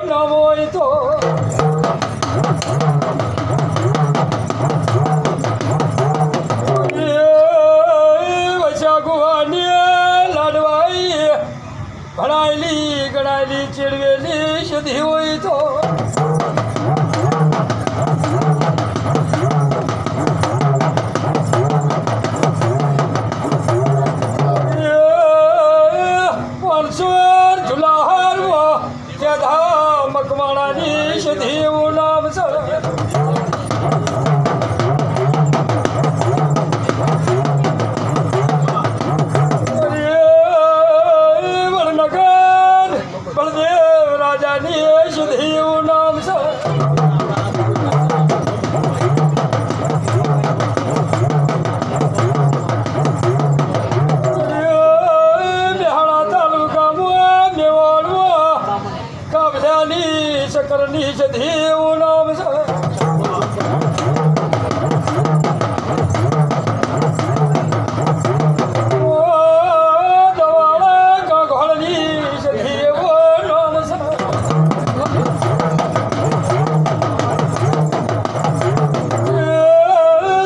નામ હોય તો ભણાયેલી ગણાયેલી ચેડવેલી સધી હોય તો વાણસર જુલાહર જધા મકવાણાની સધી એવું નામ છે શકરની સધી એવું નામ છે દવાડા ગોળની સધી એવું નામ છે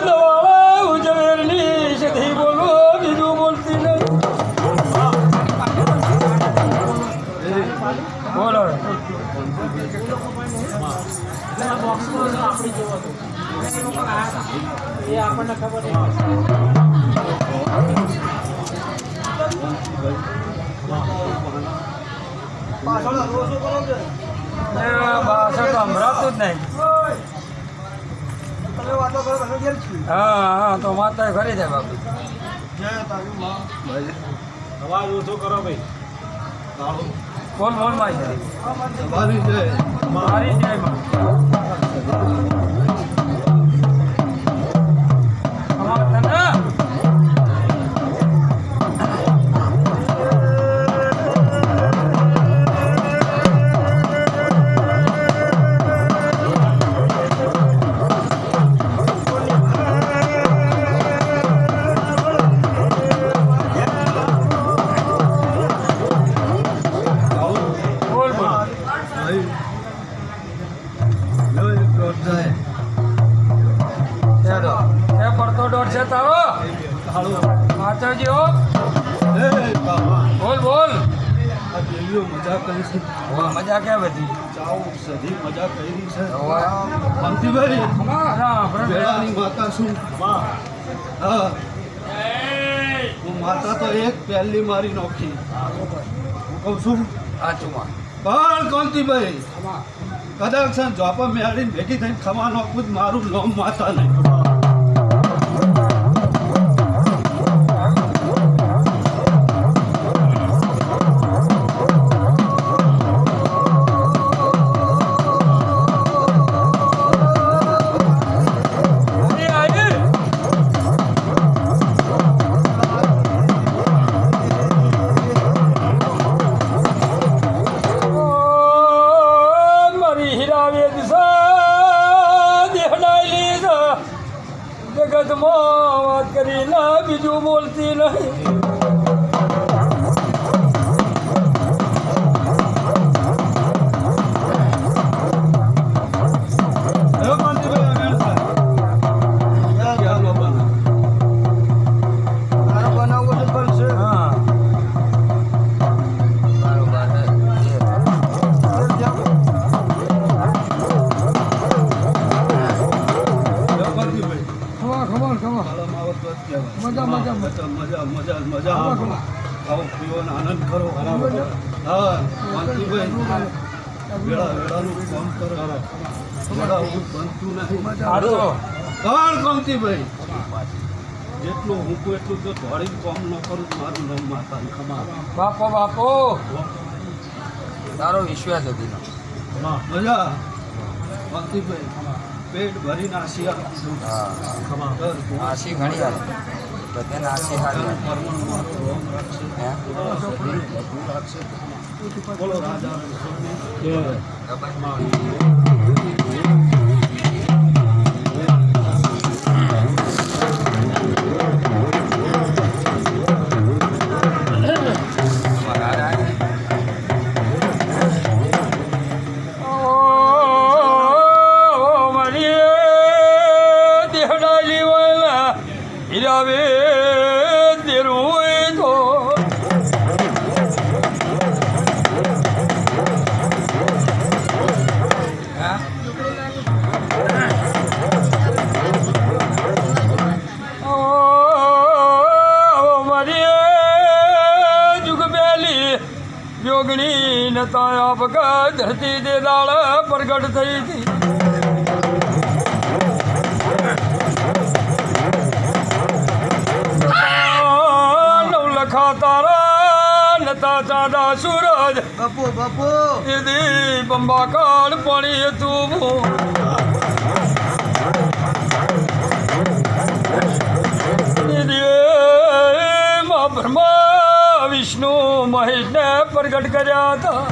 દવાડા ઉજવેરની સધી બોલો બીજું બોલતી નહીં બોલો એ આપણને ખબર સંભળાતું જ નહીં હા તો માતા ઘરે જાય બાપુ અવાજ ઓછો કરો ભાઈ કોણ કોણ માં છે મારી જય પડતો દોઢ છે તારો માતાજી હો બોલ બોલ મજા કરી છે મજા ક્યાં બધી સધી મજા કરી છે શાંતિભાઈ વેળાની માતા છું હા હું માતા તો એક પહેલી મારી નોખી હું કહું છું પણ કાંતિભાઈ કદાચ છે જોપા મેળીને ભેગી થઈને ખવા નોખું જ મારું નામ માતા નહીં જગતમાં વાત કરી ના બીજું બોલતી નહીં મજા ખાઓ પીવો આનંદ કરો હા કાંતિભાઈ વેળાનું કામ કરો વેળા હું બનતું નથી પણ કાંતિભાઈ જેટલું હું એટલું જો દોડીને કામ ન કરું મારું નામ માતા ખમા બાપો તારો વિશ્વાસ હતી મજા કાંતિભાઈ પેટ ભરીને આશી આશી ઘણી વાર બધાને આશી હારી બોલો રાજા વખત ધરતી દે દાળ પ્રગટ થઈ હતી. નવલખા તારા નતા ચાંદા સૂરજ બાપુ બાપુ દી બંબાકાર પાણી હતું. માં બ્રહ્મા વિષ્ણુ મહેશને પ્રગટ કર્યા હતા.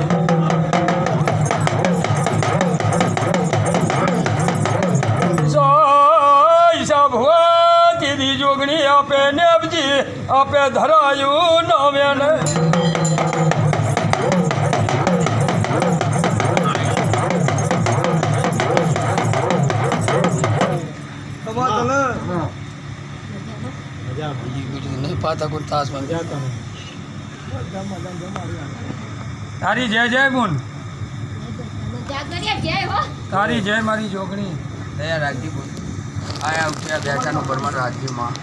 સાઈસા ભગવા દીદી જોગણી આપે નેબજી આપે ધરાયું નાવ્યાને. તારી જય જય ગુણ તારી જય મારી જોગણી. દયા રાખજી બોલ આયા ઉઠ્યા બેઠાનો પરમાર રાજ્યમાં